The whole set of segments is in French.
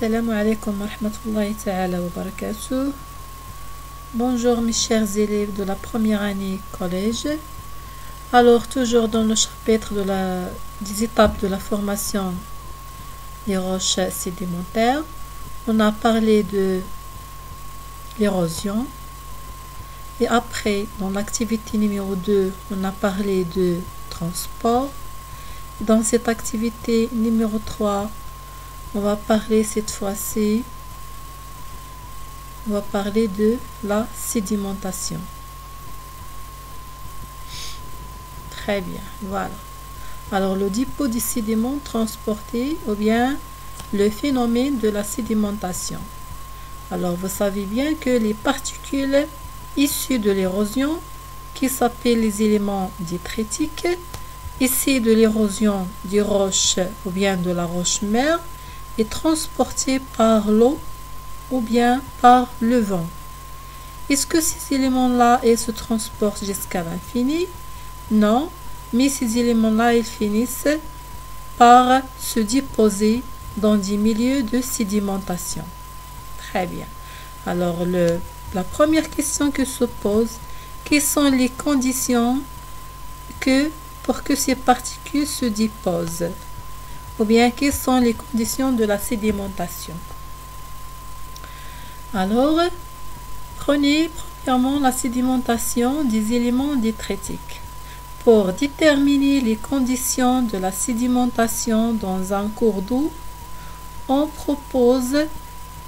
Assalamu alaikum wa rahmatullahi ta'ala wa barakatuh. Bonjour mes chers élèves de la première année collège. Alors toujours dans le chapitre des étapes de la formation des roches sédimentaires, on a parlé de l'érosion. Et après, dans l'activité numéro 2, on a parlé de transport. Dans cette activité numéro 3, on va parler cette fois-ci, on va parler de la sédimentation. Très bien, voilà. Alors le dépôt des sédiments transportés ou bien le phénomène de la sédimentation. Alors vous savez bien que les particules issues de l'érosion, qui s'appellent les éléments détritiques, issues de l'érosion des roches ou bien de la roche-mère, est transporté par l'eau ou bien par le vent. Est-ce que ces éléments-là se transportent jusqu'à l'infini? Non, mais ces éléments-là ils finissent par se déposer dans des milieux de sédimentation. Très bien. Alors la première question que se pose, quelles sont les conditions pour que ces particules se déposent? Ou bien quelles sont les conditions de la sédimentation? Alors, prenez premièrement la sédimentation des éléments détritiques. Pour déterminer les conditions de la sédimentation dans un cours d'eau, on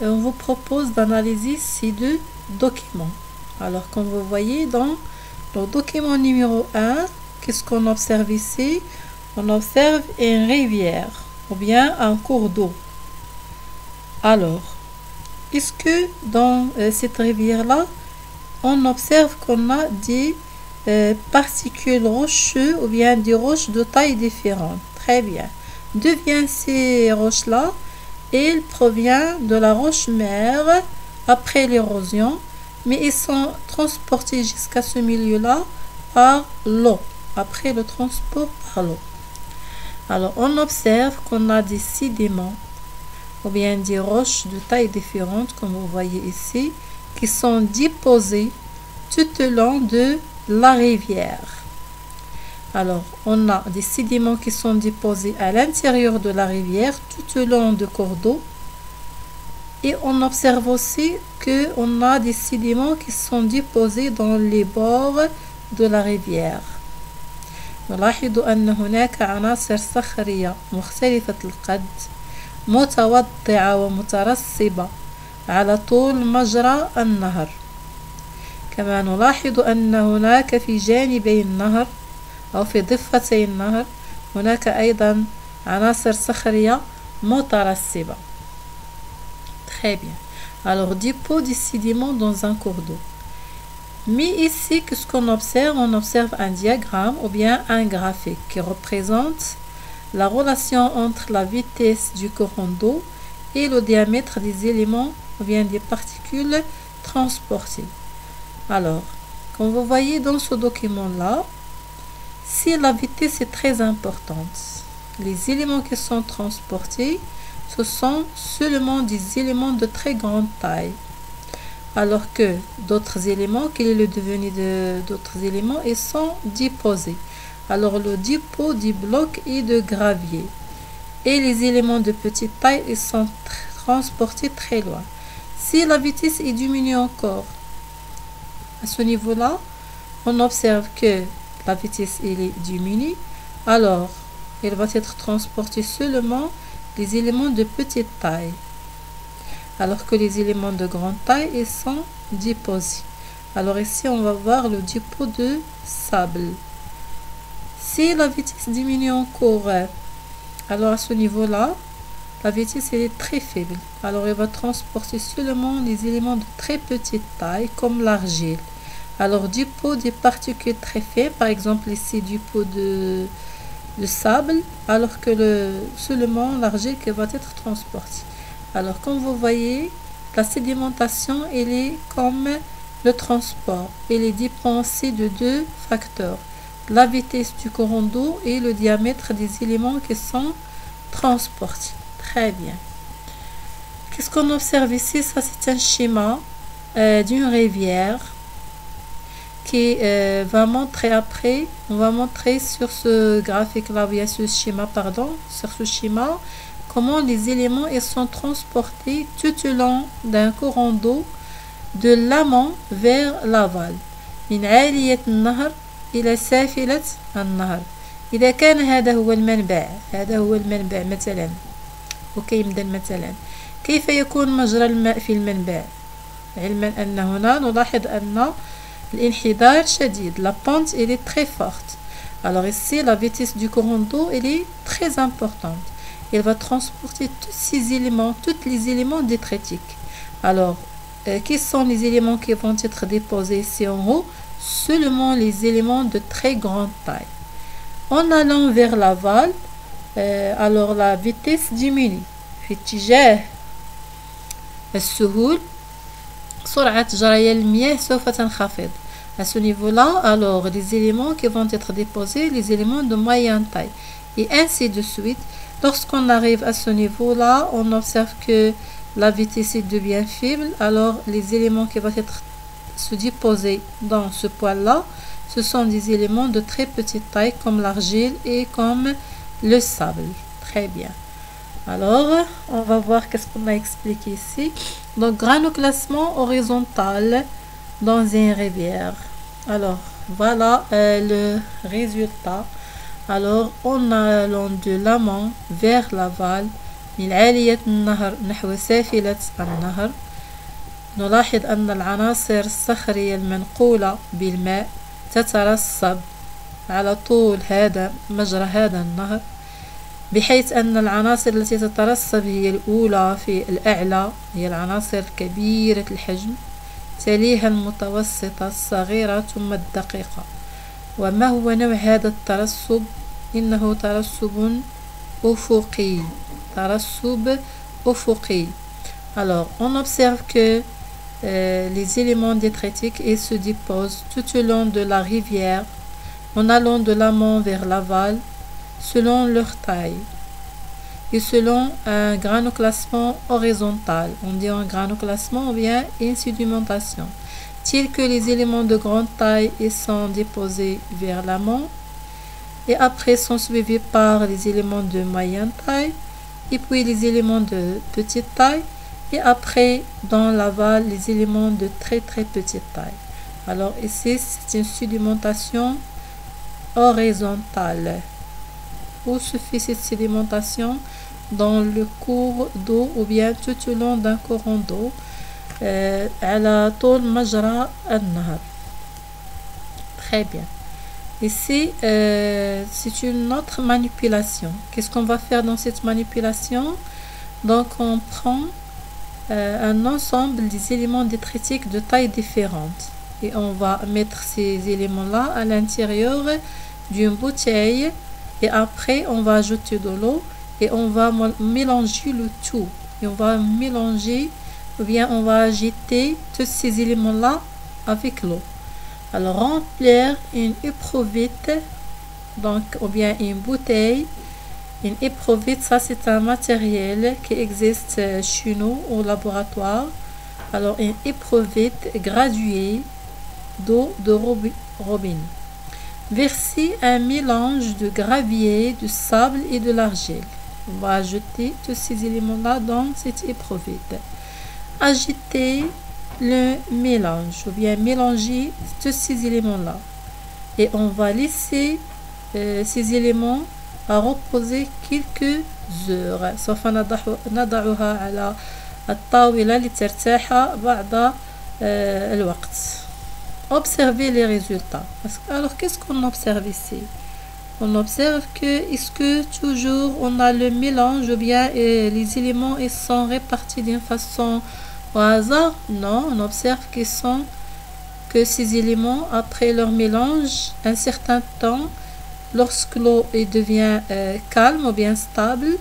vous propose d'analyser ces deux documents. Alors, comme vous voyez dans le document numéro 1, qu'est-ce qu'on observe ici? On observe une rivière ou bien un cours d'eau. Alors, est-ce que dans cette rivière-là, on observe qu'on a des particules rocheuses ou bien des roches de taille différente? Très bien. D'où viennent ces roches-là? Ils proviennent de la roche-mère après l'érosion, mais ils sont transportés jusqu'à ce milieu-là par l'eau, après le transport par l'eau. Alors, on observe qu'on a des sédiments ou bien des roches de taille différente, comme vous voyez ici, qui sont déposées tout au long de la rivière. Alors, on a des sédiments qui sont déposés à l'intérieur de la rivière, tout au long du cours d'eau. Et on observe aussi qu'on a des sédiments qui sont déposés dans les bords de la rivière. نلاحظ أن هناك عناصر صخرية مختلفة القد متوضعة ومترسبة على طول مجرى النهر. كما نلاحظ أن هناك في جانبي النهر أو في ضفتي النهر هناك أيضا عناصر صخرية مترسبة. Très bien. Alors, dépôt des sédiments dans un cours d'eau. Mais ici, qu'est-ce qu'on observe? On observe un diagramme ou bien un graphique qui représente la relation entre la vitesse du courant d'eau et le diamètre des éléments ou bien des particules transportées. Alors, comme vous voyez dans ce document-là, si la vitesse est très importante, les éléments qui sont transportés, ce sont seulement des éléments de très grande taille. Alors que d'autres éléments, quel est le devenu d'autres éléments? Ils sont déposés. Alors le dépôt des blocs et de gravier. Et les éléments de petite taille, ils sont transportés très loin. Si la vitesse est diminuée encore, à ce niveau-là, on observe que la vitesse est diminuée. Alors, il va être transporté seulement les éléments de petite taille. Alors que les éléments de grande taille ils sont déposés. Alors ici, on va voir le dépôt de sable. Si la vitesse diminue encore, alors à ce niveau-là, la vitesse elle est très faible. Alors, il va transporter seulement les éléments de très petite taille, comme l'argile. Alors, dépôt des particules très faibles, par exemple ici, dépôt de sable, alors que seulement l'argile qui va être transportée. Alors, comme vous voyez, la sédimentation, elle est comme le transport. Elle est dépensée de deux facteurs, la vitesse du courant d'eau et le diamètre des éléments qui sont transportés. Très bien. Qu'est-ce qu'on observe ici? Ça, c'est un schéma d'une rivière qui va montrer après. On va montrer sur ce graphique-là, bien ce schéma, pardon, sur ce schéma, comment les éléments ils sont transportés tout au long d'un courant d'eau de l'amont vers l'aval. من عالية النهر إلى سافلة النهر. إذا كان هذا هو المنبع مثلا، وكيبدا مثلا كيف يكون مجرى الماء في المنبع؟ علما أن هنا نلاحظ أن الانحدار شديد. La pente elle est très forte. Alors ici la vitesse du courant d'eau elle est très importante. Il va transporter tous les éléments détritiques. Alors quels sont les éléments qui vont être déposés ici en haut? Seulement les éléments de très grande taille. En allant vers l'aval, alors la vitesse diminue. في اتجاه السهول سرعة جريان المياه سوف تنخفض. À ce niveau-là, alors les éléments qui vont être déposés, les éléments de moyenne taille, et ainsi de suite. Lorsqu'on arrive à ce niveau-là, on observe que la vitesse devient faible. Alors les éléments qui vont être se déposer dans ce poil-là, ce sont des éléments de très petite taille comme l'argile et comme le sable. Très bien. Alors, on va voir qu'est-ce qu'on a expliqué ici. Donc, granulation horizontale dans une rivière. Alors, voilà le résultat. Alors, en allant de l'amont vers l'aval من عالية النهر نحو سافلة النهر نلاحظ أن العناصر الصخرية المنقولة بالماء تترسب على طول مجرى هذا النهر، بحيث أن العناصر التي تترسب هي الأولى في الأعلى، هي العناصر كبيرة الحجم، تليها المتوسطة الصغيرة ثم الدقيقة. وما هو نوع هذا الترسب؟ إنه ترسب أفقي. Alors, on observe que les éléments détritiques se déposent tout au long de la rivière en allant de l'amont vers l'aval selon leur taille et selon un granulation horizontal. On dit un granulation ou bien une sédimentation. Tels que les éléments de grande taille sont déposés vers l'amont et après sont suivis par les éléments de moyenne taille et puis les éléments de petite taille et après dans l'aval les éléments de très très petite taille. Alors ici c'est une sédimentation horizontale. Où se fait cette sédimentation? Dans le cours d'eau ou bien tout au long d'un courant d'eau على طول مجرى النهر. Très bien. Ici, c'est une autre manipulation. Qu'est-ce qu'on va faire dans cette manipulation? Donc, on prend un ensemble des éléments détritiques de taille différente. Et on va mettre ces éléments-là à l'intérieur d'une bouteille. Et après, on va ajouter de l'eau. Et on va mélanger le tout. Et on va mélanger, ou bien on va agiter tous ces éléments-là avec l'eau. Alors, remplir une éprouvette, donc, ou bien une bouteille. Une éprouvette, ça c'est un matériel qui existe chez nous au laboratoire. Alors, une éprouvette graduée d'eau de robinet. Verser un mélange de gravier, de sable et de l'argile. On va ajouter tous ces éléments-là dans cette éprouvette. Agiter le mélange ou bien mélanger tous ces éléments-là. Et on va laisser ces éléments à reposer quelques heures. سوف نضعها على الطاولة لترتاح بعض الوقت. Observez les résultats. Alors, qu'est-ce qu'on observe ici? On observe que, est-ce que toujours on a le mélange ou bien les éléments ils sont répartis d'une façon au hasard? Non, on observe que ces éléments, après leur mélange, un certain temps, lorsque l'eau devient calme ou bien stable,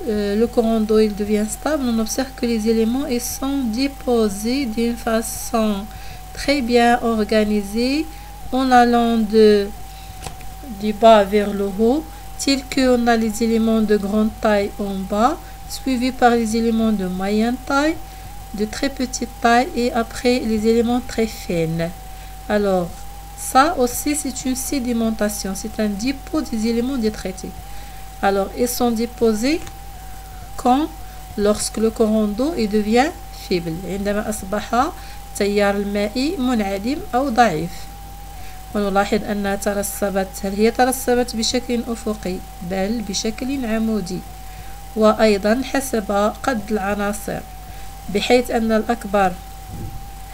le courant d'eau il devient stable, on observe que les éléments ils sont déposés d'une façon très bien organisée en allant du bas vers le haut, tel qu'on a les éléments de grande taille en bas, suivi par les éléments de moyenne taille, de très petite taille et après les éléments très fins. Alors, ça aussi c'est une sédimentation, c'est un dépôt des éléments détrités. Alors, ils sont déposés quand lorsque le courant d'eau devient faible. عندما أصبح تيار الماء منعدم أو ضعيف. ونلاحظ أنها ترسبت. هل هي ترسبت بشكل أفقي بل بشكل عمودي، وأيضا حسب قد العناصر، بحيث أن الأكبر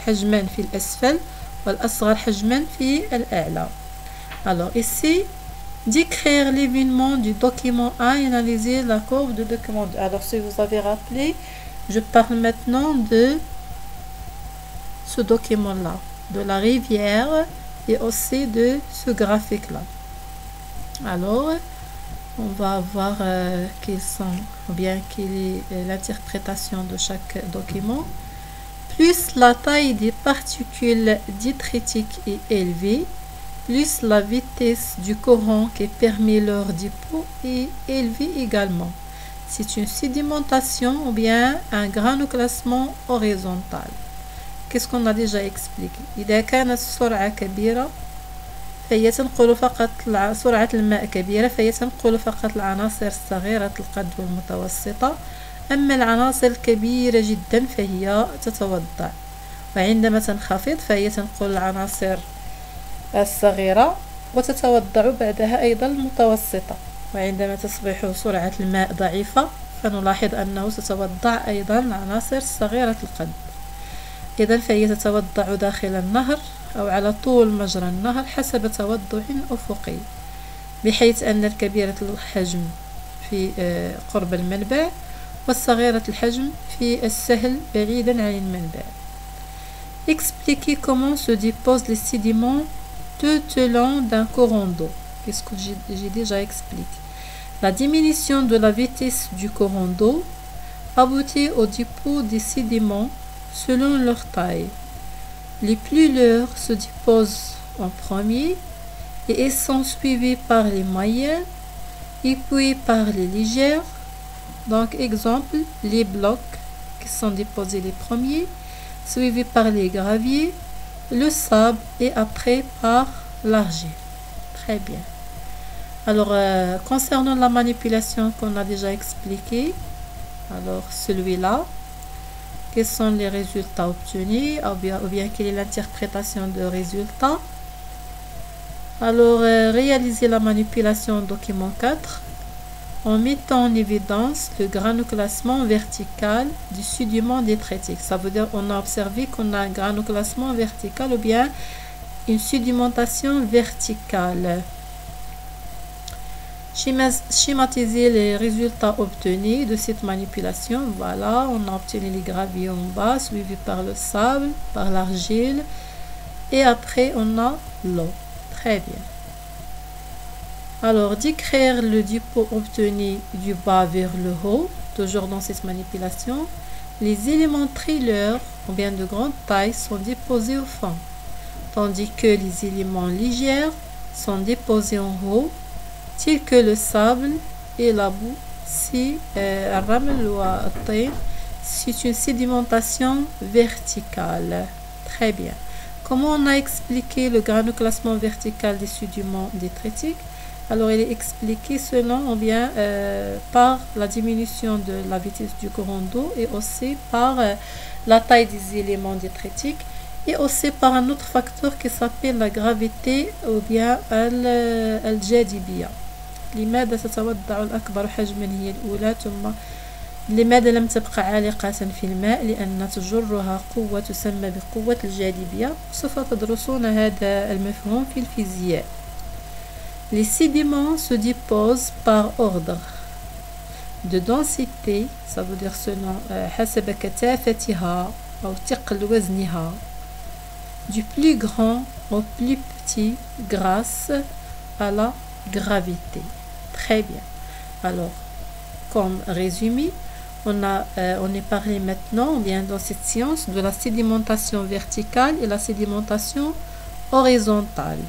حجما في الأسفل والأصغر حجما في الأعلى. Alors ici, d'écrire l'événement du document 1 et analyser la courbe du document 2. Alors si vous avez rappelé, je parle maintenant de ce document-là, de la rivière et aussi de ce graphique-là. Alors, on va voir quelles sont, ou bien quelle est l'interprétation de chaque document. Plus la taille des particules détritiques est élevée, plus la vitesse du courant qui permet leur dépôt est élevée également. C'est une sédimentation ou bien un granulation horizontal. Qu'est-ce qu'on a déjà expliqué? إذا كانت السرعة كبيرة فهي تنقل فقط سرعة الماء كبيرة، فهي تنقل فقط العناصر الصغيرة القد والمتوسطة، أما العناصر الكبيرة جدا فهي تتوضع، وعندما تنخفض فهي تنقل العناصر الصغيرة وتتوضع بعدها أيضا المتوسطة، وعندما تصبح سرعة الماء ضعيفة فنلاحظ أنه تتوضع أيضا العناصر صغيرة القد. إذن فهي تتوضع داخل النهر أو على طول مجرى النهر حسب توضع أفقي، بحيث أن الكبيرة الحجم في قرب المنبع والصغيرة الحجم في السهل بعيدا عن المنبع. Expliquez comment se déposent les sédiments tout au long d'un courant d'eau. Qu'est-ce que j'ai déjà expliqué? La diminution de la vitesse du courant d'eau aboutit au dépôt des sédiments selon leur taille. Les plus lourds se déposent en premier et ils sont suivis par les moyennes et puis par les légères. Donc, exemple, les blocs qui sont déposés les premiers, suivis par les graviers, le sable et après par l'argile. Très bien. Alors, concernant la manipulation qu'on a déjà expliqué, alors celui-là, quels sont les résultats obtenus ou bien quelle est l'interprétation de résultats. Alors, réaliser la manipulation document 4 en mettant en évidence le granulation vertical du sédiment détritique. Ça veut dire qu'on a observé qu'on a un granulation vertical ou bien une sédimentation verticale. Schématiser les résultats obtenus de cette manipulation. Voilà, on a obtenu les graviers en bas, suivi par le sable, par l'argile, et après on a l'eau. Très bien. Alors, d'écrire le dépôt obtenu du bas vers le haut, toujours dans cette manipulation. Les éléments très lourds ou bien de grande taille sont déposés au fond, tandis que les éléments légers sont déposés en haut, tels que le sable et la boue. C'est une sédimentation verticale. Très bien. Comment on a expliqué le granulation vertical des sédiments détritiques? Alors, il est expliqué selon ou bien par la diminution de la vitesse du courant d'eau et aussi par la taille des éléments détritiques et aussi par un autre facteur qui s'appelle la gravité ou bien الجاذبية. لماذا تتوضع الأكبر حجما هي الأولى ثم لماذا لم تبقى عالقة في الماء؟ لأن تجرها قوة تسمى بقوة الجاذبية. سوف تدرسون هذا المفهوم في الفيزياء. Les sédiments se déposent par ordre de densité, ça veut dire selon حسب كثافتها أو ثقل وزنها, du plus grand au plus petit grâce à la gravité. Très bien. Alors, comme résumé, on est parlé maintenant, bien dans cette science, de la sédimentation verticale et la sédimentation horizontale.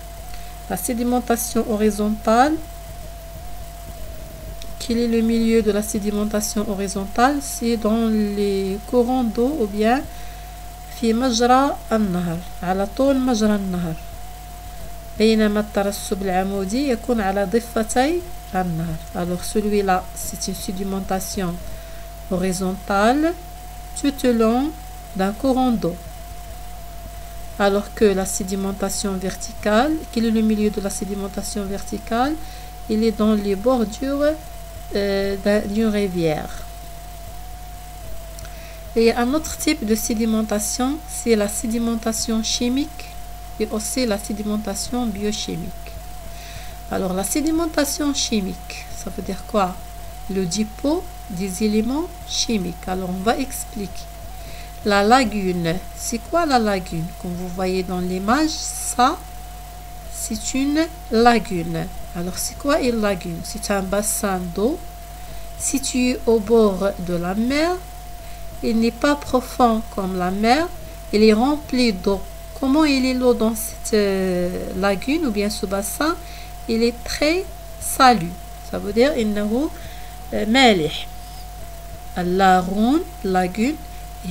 La sédimentation horizontale quel est le milieu de la sédimentation horizontale? C'est dans les courants d'eau ou bien في مجرى النهر على طول مجرى النهر بينما الترسب العمودي يكون على ضفتي النهر. Alors celui-là c'est une sédimentation horizontale tout au long d'un courant d'eau, alors que la sédimentation verticale, quel est le milieu de la sédimentation verticale? Il est dans les bordures d'une rivière. Et un autre type de sédimentation, c'est la sédimentation chimique et aussi la sédimentation biochimique. Alors la sédimentation chimique, ça veut dire quoi? Le dépôt des éléments chimiques. Alors on va expliquer. La lagune, c'est quoi la lagune? Comme vous voyez dans l'image, ça c'est une lagune. Alors c'est quoi une lagune? C'est un bassin d'eau situé au bord de la mer. Il n'est pas profond comme la mer, il est rempli d'eau. Comment il est l'eau dans cette lagune ou bien ce bassin? Il est très salu. Ça veut dire إنه مالح. اللاغون لاجون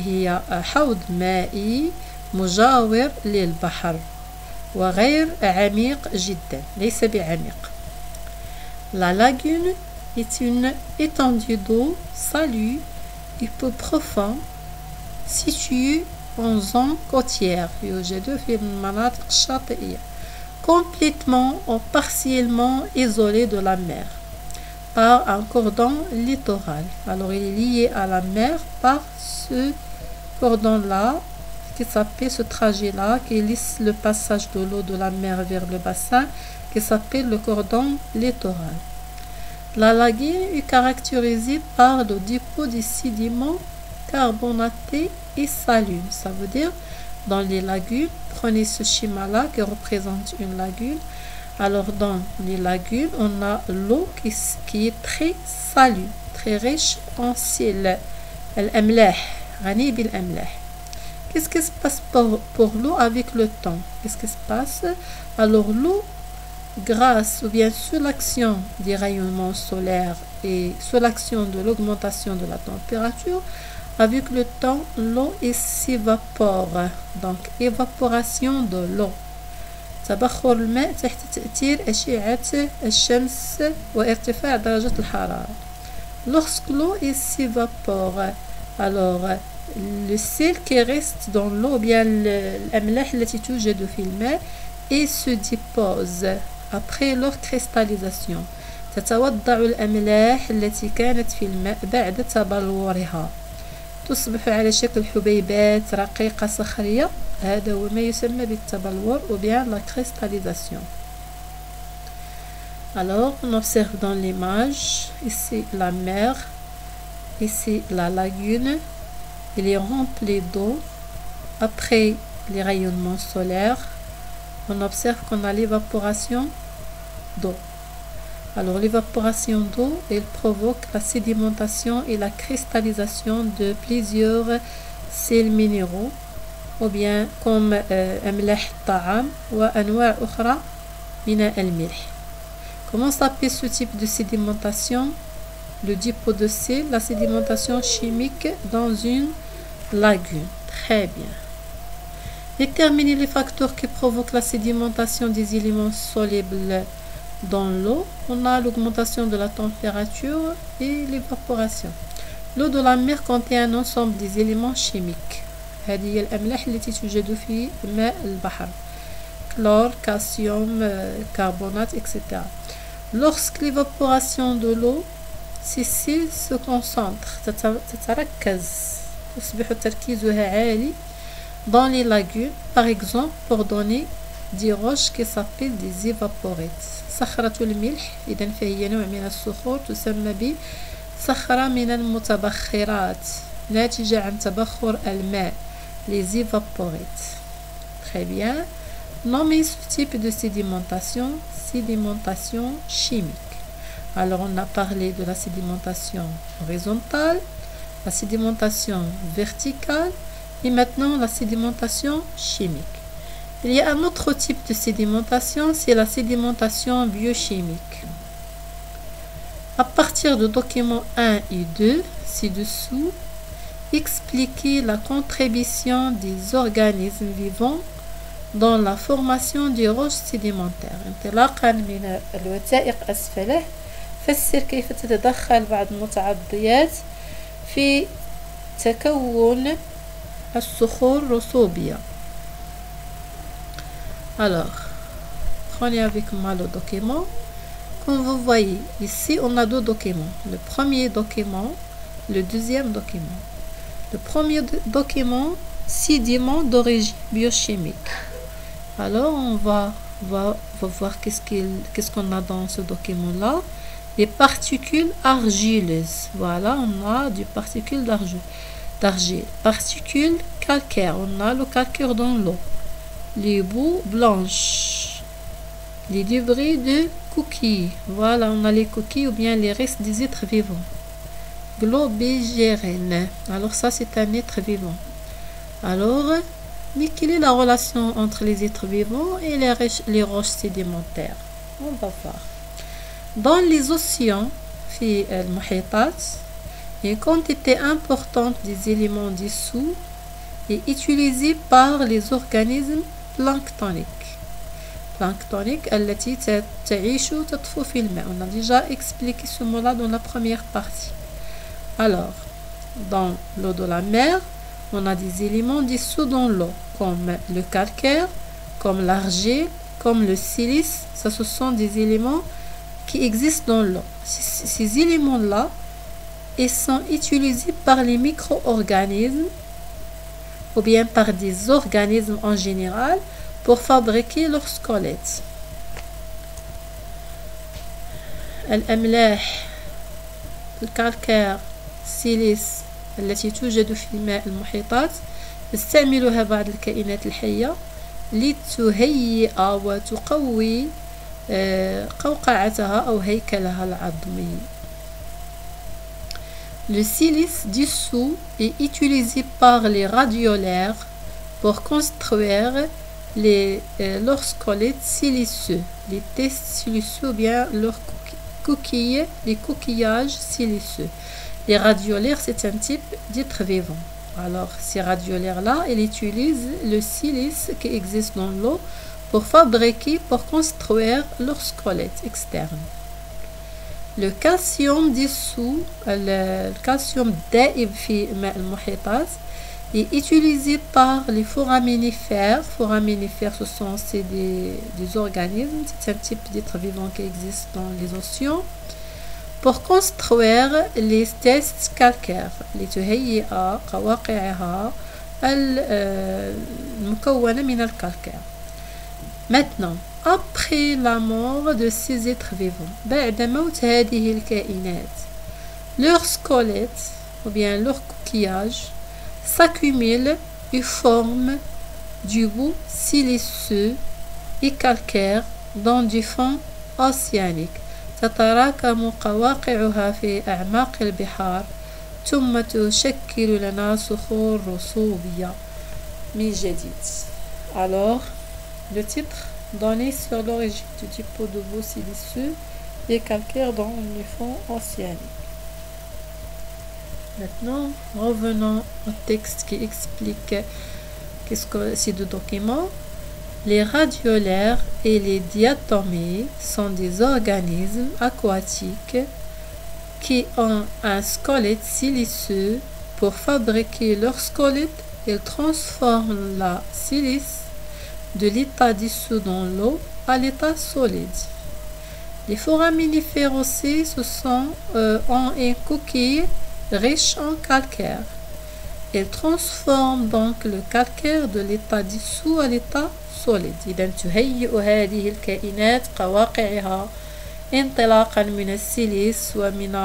هي حوض مائي مجاور للبحر وغير عميق جدا ليس بعميق. La lagune est une étendue d'eau salue et peu profond situé en zone côtière يوجد في المناطق الشاطئية complètement ou partiellement isolé de la mer par un cordon littoral. Alors il est lié à la mer par ce cordon là qui s'appelle ce trajet là qui lisse le passage de l'eau de la mer vers le bassin qui s'appelle le cordon littoral. La lagune est caractérisée par le dépôt des sédiments carbonatés et salus. Ça veut dire, dans les lagunes, prenez ce schéma-là qui représente une lagune. Alors, dans les lagunes, on a l'eau qui est très salue, très riche en sel. Al-amlah, غني بالأملاح. Qu'est-ce qui se passe pour l'eau avec le temps? Qu'est-ce qui se passe? Alors, l'eau, grâce ou bien sous l'action des rayonnements solaires et sous l'action de l'augmentation de la température, avec le temps, l'eau s'évapore. Donc, évaporation de l'eau. تبخر الماء تحت تأثير أشعة الشمس وارتفاع درجة الحرارة. Lorsque l'eau s'évapore, alors le sel qui reste dans l'eau, bien الأملاح التي توجد في الماء, et se dépose après leur cristallisation. تتوضع الأملاح التي كانت في الماء بعد تبلورها تصبح على شكل حبيبات رقيقة صخرية. هذا هو ما يسمى بالتبلور ou bien la cristallisation. Alors on observe dans l'image ici la mer, ici la lagune. Il est rempli d'eau. Après les rayonnements solaires, on observe qu'on a l'évaporation d'eau. Alors l'évaporation d'eau, elle provoque la sédimentation et la cristallisation de plusieurs sels minéraux ou bien comme أملاح الطعام وأنواع أخرى من الملح. Comment s'appelle ce type de sédimentation? Le dépôt de sel, la sédimentation chimique dans une lagune. Très bien. Déterminer les facteurs qui provoquent la sédimentation des éléments solubles dans l'eau. On a l'augmentation de la température et l'évaporation. L'eau de la mer contient un ensemble des éléments chimiques. هذه هي الأملاح التي توجد في ماء البحر. Chlore, calcium, carbonate, etc. Lorsque l'évaporation de l'eau celle se concentre, تتركز, تصبح تركيزها عالي dans les lagunes, par exemple pour donner des roches qui s'appellent des évaporites. صخرة الملح إذن فهي نوع من الصخور تسمى بصخرة من المتبخرات ناتجة عن تبخر الماء, les évaporites. Très bien. Nommez ce type de sédimentation, sédimentation chimique. Alors on a parlé de la sédimentation horizontale, la sédimentation verticale et maintenant la sédimentation chimique. Il y a un autre type de sédimentation, c'est la sédimentation biochimique. À partir de documents 1 et 2, ci-dessous, expliquez la contribution des organismes vivants dans la formation des roches sédimentaires. انطلاقا من الوثائق أسفله، فسر كيف تتدخل بعض المتعضيات في تكون الصخور الرسوبية. Alors, prenez avec moi le document. Comme vous voyez, ici on a deux documents. Le premier document, le deuxième document. Le premier document, sédiments d'origine biochimique. Alors on va voir qu'est-ce qu'on a dans ce document-là. Les particules argileuses. Voilà, on a des particules d'argile. Particules calcaires. On a le calcaire dans l'eau. Les boues blanches. Les débris de coquilles. Voilà, on a les coquilles ou bien les restes des êtres vivants. Globigérine. Alors ça, c'est un être vivant. Alors, quelle est la relation entre les êtres vivants et les roches sédimentaires? On va voir. Dans les océans, une quantité importante des éléments dissous est utilisée par les organismes planctoniques. Planctonique, التي تعيش وتطفو في الماء. On a déjà expliqué ce mot-là dans la première partie. Alors, dans l'eau de la mer, on a des éléments dissous dans l'eau, comme le calcaire, comme l'argile, comme le silice. Ça, ce sont des éléments qui existent dans l'eau. Ces éléments-là, ils sont utilisés par les micro-organismes ou bien par des organismes en général pour fabriquer leur squelette. الأملاح، الكالكير، السيليس التي توجد في الماء المحيطات تستعملها بعض الكائنات الحية لتهيئ وتقوي قوقعتها أو هيكلها العظمي. Le silice dissous est utilisé par les radiolaires pour construire leurs squelettes siliceux, les tests siliceux ou bien leurs coquilles, les coquillages siliceux. Les radiolaires, c'est un type d'être vivant. Alors, ces radiolaires-là, ils utilisent le silice qui existe dans l'eau pour construire leur squelette externe. Le calcium dissous, le calcium دائب في ماء المحيطات est utilisé par les foraminifères. Foraminifères, ce sont des organismes, c'est un type d'être vivant qui existe dans les océans, pour construire les tests calcaires لتهيئ قواقعها المكونة من الكالكير. Maintenant, après la mort de ces êtres vivants, بعد موت هذه الكائنات, leur squelette ou bien leur coquillage s'accumule et forme du bout siliceux et calcaire dans du fond océanique. تتراكم قواقعها في أعماق البحار ثم تشكل لنا صخور رسوبية من جديد. Alors, le titre donné sur l'origine du dépôt de boue siliceux et calcaire dans le fond océanique. Maintenant, revenons au texte qui explique qu'est-ce que ces deux documents. Les radiolaires et les diatomées sont des organismes aquatiques qui ont un squelette siliceux. Pour fabriquer leur squelette, ils transforment la silice de l'état dissous dans l'eau à l'état solide. Les foraminifères aussi ont une coquille riche en calcaire. Ils transforment donc le calcaire de l'état dissous à l'état solide. إذا تهيئ هذه الكائنات قواقعها انطلاقا من السيليس ومن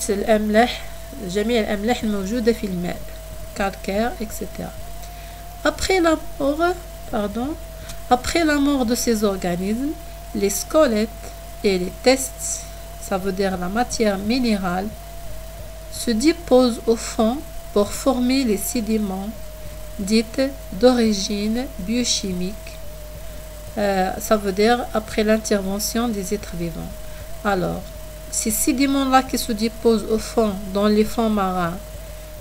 الأملاح، جميع الأملاح الموجودة في الماء، calcaire, etc. Après la mort de ces organismes, les squelettes et les tests, ça veut dire la matière minérale, se déposent au fond pour former les sédiments dites d'origine biochimique. Ça veut dire après l'intervention des êtres vivants. Alors, ces sédiments-là qui se déposent au fond, dans les fonds marins,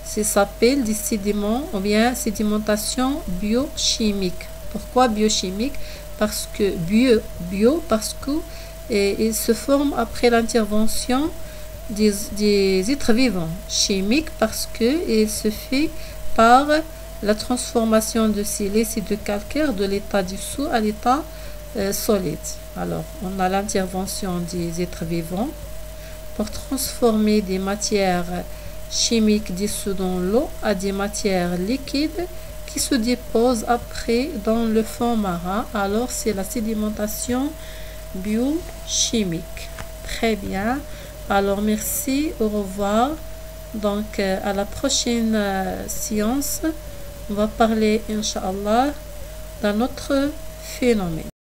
ça s'appelle des sédiments ou bien sédimentation biochimique. Pourquoi biochimique? Parce que parce que ils se forment après l'intervention des êtres vivants. Chimique parce que il se fait par la transformation de ces liquides de calcaire de l'état dissous à l'état solide. Alors, on a l'intervention des êtres vivants pour transformer des matières chimiques dissous dans l'eau à des matières liquides qui se déposent après dans le fond marin. Alors, c'est la sédimentation biochimique. Très bien. Alors, merci. Au revoir. Donc, à la prochaine séance, on va parler, Inch'Allah, d'un autre phénomène.